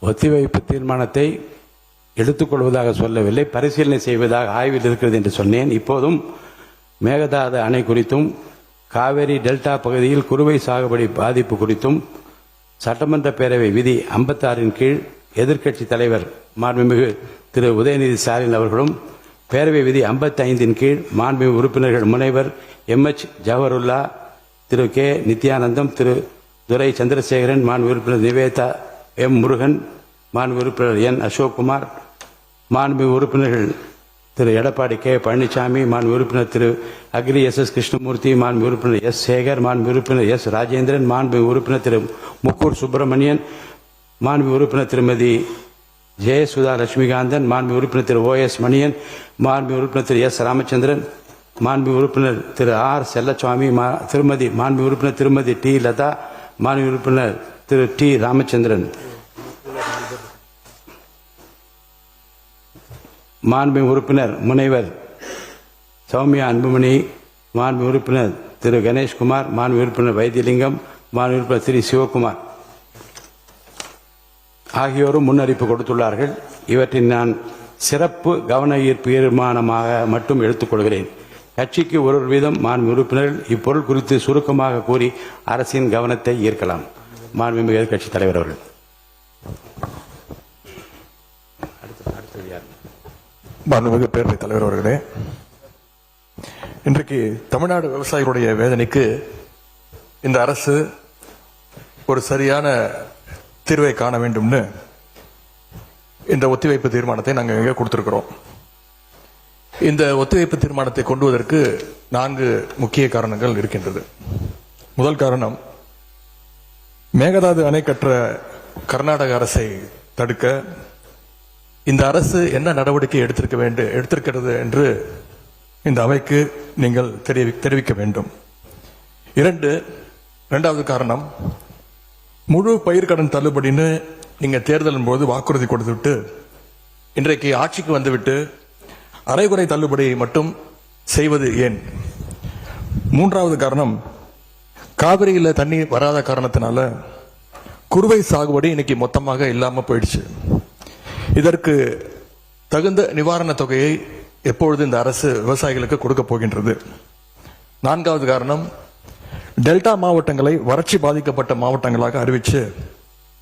ஒத்திவைப்பு தீர்மானத்தை எடுத்துக்கொள்வதாக சொல்லவில்லை, பரிசீலனை செய்வதாக ஆய்வில் இருக்கிறது என்று சொன்னேன். இப்போதும் மேகதாது அணை குறித்தும் காவேரி டெல்டா பகுதியில் குறுவை சாகுபடி பாதிப்பு குறித்தும் சட்டமன்ற பேரவை விதி 56 கீழ் எதிர்க்கட்சி தலைவர் மாண்புமிகு திரு உதயநிதி ஸ்டாலின் அவர்களும், பேரவை விதி 55 கீழ் மாண்புமிகு உறுப்பினர்கள் முனைவர் MH ஜவஹருல்லா, திரு கே நித்யானந்தம், திரு துரை சந்திரசேகரன், மாண்பு உறுப்பினர் நிவேதா M முருகன், மாண்பு உறுப்பினர் N அசோக்குமார், மாண்புமிகு உறுப்பினர்கள் திரு எடப்பாடி கே பழனிசாமி, மாண்பு உறுப்பினர் திரு அகிரி SS கிருஷ்ணமூர்த்தி, மாண்பு உறுப்பினர் S சேகர், மாண்பு உறுப்பினர் S ராஜேந்திரன், மாண்பு உறுப்பினர் திரு முக்கூர் சுப்பிரமணியன், மாண்பு உறுப்பினர் திருமதி ஜெயசுதா லட்சுமிகாந்தன், மாண்பு உறுப்பினர் திரு OS மணியன், மாண்பு உறுப்பினர் திரு S ராமச்சந்திரன், மாண்பு உறுப்பினர் திரு R செல்லசுவாமி, மாண்பு உறுப்பினர் திருமதி T லதா, மாண்பு உறுப்பினர் திரு T ராமச்சந்திரன், மாண்பு உறுப்பினர் முனைவர் சௌமியா அன்புமணி, மாண்பு உறுப்பினர் திரு கணேஷ்குமார், மாண்பு உறுப்பினர் வைத்தியலிங்கம், மாண்பு உறுப்பினர் திரு சிவகுமார் ஆகியோரும் முன்னறிப்பு கொடுத்துள்ளார்கள். இவற்றின் நான் சிறப்பு கவன ஈர்ப்பு தீர்மானமாக மட்டும் எடுத்துக்கொள்கிறேன். கட்சிக்கு ஒரு வீதம் மாண்பு உறுப்பினர்கள் இப்பொருள் குறித்து சுருக்கமாக கூறி அரசின் கவனத்தை ஈர்க்கலாம். மாண்புமிகு எதிர்க்கட்சி தலைவர் அவர்கள். மாண்புமிகு பேரவைத் தலைவர் அவர்களே, இன்றைக்கு தமிழ்நாடு விவசாயிகளுடைய வேதனைக்கு இந்த அரசு ஒரு சரியான தீர்வை காண வேண்டும்னு இந்த ஒத்திவைப்பு தீர்மானத்தை நாங்கள் இங்கே கொடுத்திருக்கிறோம். இந்த ஒத்திவைப்பு தீர்மானத்தை கொண்டுவதற்கு 4 முக்கிய காரணங்கள் இருக்கின்றது. முதல் காரணம், மேகதாது அணை கற்ற கர்நாடக அரசை தடுக்க இந்த அரசு என்ன நடவடிக்கை எடுத்திருக்கிறது என்று இந்த அவைக்கு நீங்கள் தெரிவிக்க வேண்டும். இரண்டாவது காரணம், முழு பயிர்க்கடன் தள்ளுபடின்னு நீங்க தேர்தலின் போது வாக்குறுதி கொடுத்துவிட்டு இன்றைக்கு ஆட்சிக்கு வந்துவிட்டு அரைகுறை தள்ளுபடி மட்டும் செய்வது ஏன்? மூன்றாவது காரணம், காவிரியில் தண்ணீர் வராத காரணத்தினால குறுவை சாகுபடி இன்னைக்கு மொத்தமாக இல்லாம போயிடுச்சு. இதற்கு தகுந்த நிவாரண தொகையை எப்பொழுது இந்த அரசு விவசாயிகளுக்கு கொடுக்க போகின்றது? நான்காவது காரணம், டெல்டா மாவட்டங்களை வறட்சி பாதிக்கப்பட்ட மாவட்டங்களாக அறிவித்து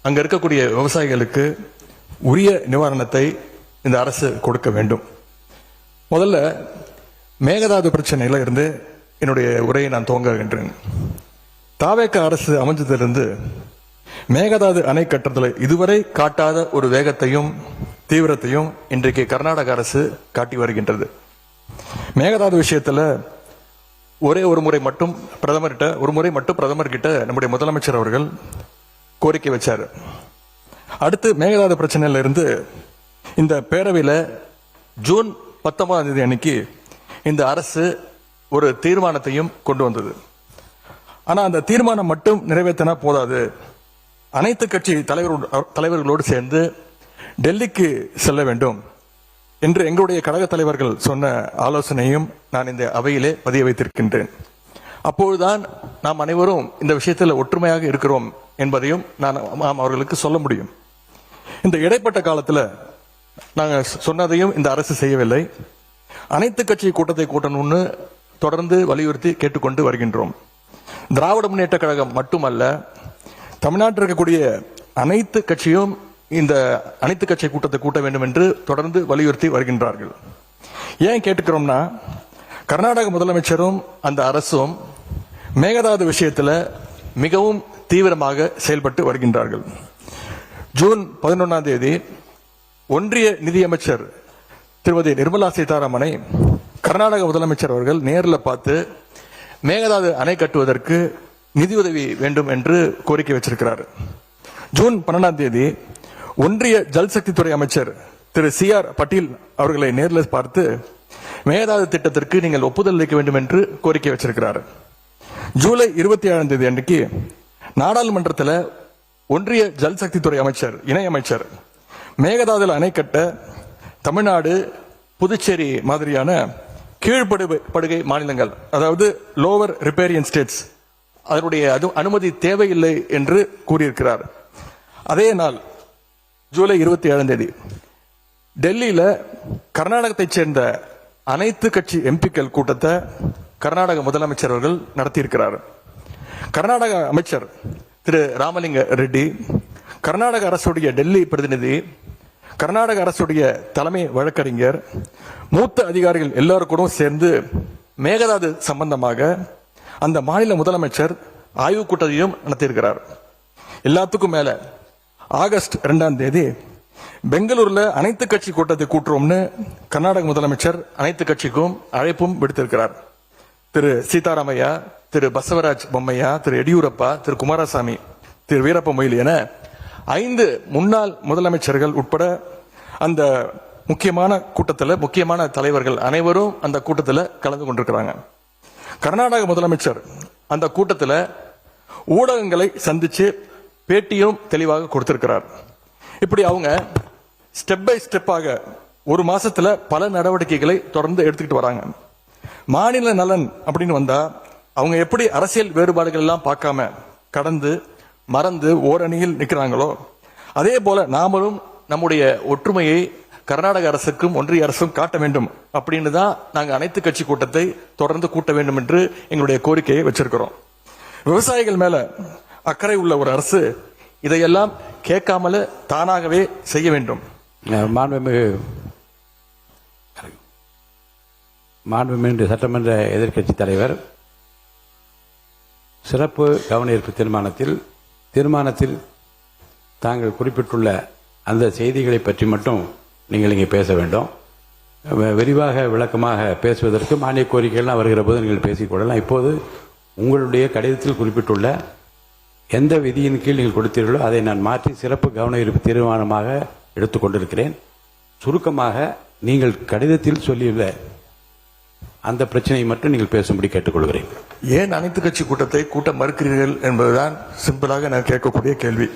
அங்க இருக்கக்கூடிய விவசாயிகளுக்கு உரிய நிவாரணத்தை இந்த அரசு கொடுக்க வேண்டும். முதல்ல மேகதாது பிரச்சனையில இருந்து என்னுடைய உரையை நான் துவங்குகின்றேன். தாவேக அரசு அமைஞ்சதிலிருந்து மேகதாது அணை கட்டுறதில் இதுவரை காட்டாத ஒரு வேகத்தையும் தீவிரத்தையும் இன்றைக்கு கர்நாடக அரசு காட்டி வருகின்றது. மேகதாது விஷயத்துல ஒரு முறை மட்டும் பிரதமர் கிட்ட நம்முடைய முதலமைச்சர் அவர்கள் கோரிக்கை வச்சாரு. அடுத்து மேகதாது பிரச்சனையில இருந்து இந்த பேரவையில ஜூன் 19ஆம் தேதி அன்னைக்கு இந்த அரசு ஒரு தீர்மானத்தையும் கொண்டு வந்தது. ஆனா அந்த தீர்மானம் மட்டும் நிறைவேற்றினா போதாது, அனைத்து கட்சி தலைவர்களோடு சேர்ந்து டெல்லிக்கு செல்ல வேண்டும் என்று எங்களுடைய கழக தலைவர்கள் சொன்ன ஆலோசனையும் நான் இந்த அவையிலே பதிய வைத்திருக்கின்றேன். அப்பொழுதுதான் நாம் அனைவரும் இந்த விஷயத்தில் ஒற்றுமையாக இருக்கிறோம் என்பதையும் நாம் அவர்களுக்கு சொல்ல முடியும். இந்த இடைப்பட்ட காலத்தில் நாங்கள் சொன்னதையும் இந்த அரசு செய்யவில்லை. அனைத்து கட்சி கூட்டத்தை கூட்டணும்னு தொடர்ந்து வலியுறுத்தி கேட்டுக்கொண்டு வருகின்றோம். திராவிட முன்னேற்ற கழகம் மட்டுமல்ல, தமிழ்நாட்டில் இருக்கக்கூடிய அனைத்து கட்சியும் இந்த அனைத்து கட்சி கூட்டத்தை கூட்ட வேண்டும் என்று தொடர்ந்து வலியுறுத்தி வருகின்றார்கள். ஏன் கேட்டுக்கிறோம்னா, கர்நாடக முதலமைச்சரும் அந்த அரசும் மேகதாது விஷயத்தில் மிகவும் தீவிரமாக செயல்பட்டு வருகின்றார்கள். ஜூன் 11ஆம் தேதி ஒன்றிய நிதியமைச்சர் திருமதி நிர்மலா சீதாராமனை கர்நாடக முதலமைச்சர் அவர்கள் நேரில் பார்த்து மேகதாது அணை கட்டுவதற்கு நிதியுதவி வேண்டும் என்று கோரிக்கை வச்சிருக்கிறார். ஜூன் 12ஆம் தேதி ஒன்றிய ஜல்சக்தித்துறை அமைச்சர் திரு CR பட்டீல் அவர்களை நேரில் பார்த்து மேகதாது திட்டத்திற்கு நீங்கள் ஒப்புதல் அளிக்க வேண்டும் என்று கோரிக்கை வச்சிருக்கிறார். ஜூலை 27ஆம் தேதி அன்றைக்கு நாடாளுமன்றத்தில் ஒன்றிய ஜல்சக்தித்துறை அமைச்சர் இணையமைச்சர் மேகதாதுல அணை கட்ட தமிழ்நாடு, புதுச்சேரி மாதிரியான கீழ்படுகை மாநிலங்கள், அதாவது லோவர் ரிப்பேரியன் ஸ்டேட்ஸ், அதனுடைய அனுமதி தேவையில்லை என்று கூறியிருக்கிறார். அதே நாள் ஜூலை 27 டெல்லியில கர்நாடகத்தைச் சேர்ந்த அனைத்து கட்சி எம்பிக்கள் கூட்டத்தை கர்நாடக முதலமைச்சர் அவர்கள் நடத்தியிருக்கிறார். கர்நாடக அமைச்சர் திரு ராமலிங்க ரெட்டி, கர்நாடக அரசுடைய டெல்லி பிரதிநிதி, கர்நாடக அரசுடைய தலைமை வழக்கறிஞர், மூத்த அதிகாரிகள் எல்லாரும் கூட சேர்ந்து மேகதாது சம்பந்தமாக அந்த மாநில முதலமைச்சர் ஆய்வு கூட்டத்தையும் நடத்தியிருக்கிறார். எல்லாத்துக்கும் மேல ஆகஸ்ட் 2 பெங்களூர்ல அனைத்து கட்சி கூட்டத்தை கூட்டுறோம்னு கர்நாடக முதலமைச்சர் அனைத்து கட்சிக்கும் அழைப்பும் விடுத்திருக்கிறார். திரு சீதாராமையா, திரு பசவராஜ் பொம்மையா, திரு எடியூரப்பா, திரு குமாரசாமி, திரு வீரப்ப மொய்லி என 5 முன்னாள் முதலமைச்சர்கள் உட்பட அந்த முக்கியமான கூட்டத்தில் முக்கியமான தலைவர்கள் அனைவரும் அந்த கூட்டத்தில் கலந்து கொண்டிருக்கிறாங்க. கர்நாடக முதலமைச்சர் அந்த கூட்டத்தில் ஊடகங்களை சந்திச்சு பேட்டியும் தெளிவாக கொடுத்திருக்கிறார். இப்படி அவங்க ஸ்டெப் பை ஸ்டெப்பாக ஒரு மாசத்துல பல நடவடிக்கைகளை தொடர்ந்து எடுத்துக்கிட்டு வராங்க. மாநில நலன் அப்படின்னு வந்தா அவங்க எப்படி அரசியல் வேறுபாடுகள் எல்லாம் பார்க்காம கடந்து மறந்து ஓரணியில் நிற்கிறாங்களோ அதே போல நாமளும் நம்முடைய ஒற்றுமையை கர்நாடக அரசுக்கும் ஒன்றிய அரசும் காட்ட வேண்டும் அப்படின்னு தான் நாங்க அனைத்து கட்சி கூட்டத்தை தொடர்ந்து கூட்ட வேண்டும் என்று எங்களுடைய கோரிக்கையை வச்சிருக்கிறோம். விவசாயிகள் மேல அக்கறை உள்ள ஒரு அரசு இதையெல்லாம் கேட்காமல தானாகவே செய்ய வேண்டும். மாண்புமிகு சட்டமன்ற எதிர்க்கட்சி தலைவர் சிறப்பு கவன ஈர்ப்பு தீர்மானத்தில் தாங்கள் குறிப்பிட்டுள்ள அந்த செய்திகளை பற்றி மட்டும் நீங்கள் இங்கே பேச வேண்டும். விரிவாக விளக்கமாக பேசுவதற்கு மானிய கோரிக்கைகள் வருகிற போது நீங்கள் பேசிக்கொள்ளலாம். இப்போது உங்களுடைய கடிதத்தில் குறிப்பிட்டுள்ள எந்த விதியின் கீழ் நீங்கள் கொடுத்தீர்களோ அதை நான் மாற்றி சிறப்பு கவன ஈர்ப்பு தீர்மானமாக எடுத்துக்கொண்டிருக்கிறேன். சுருக்கமாக நீங்கள் கடிதத்தில் சொல்லியுள்ள அந்த பிரச்சனையை மட்டும் நீங்கள் பேசும்படி கேட்டுக்கொள்கிறேன். ஏன் அனைத்து கட்சி கூட்டத்தை கூட்ட மறுக்கிறீர்கள் என்பதுதான் சிம்பிளாக நான் கேட்கக்கூடிய கேள்வி.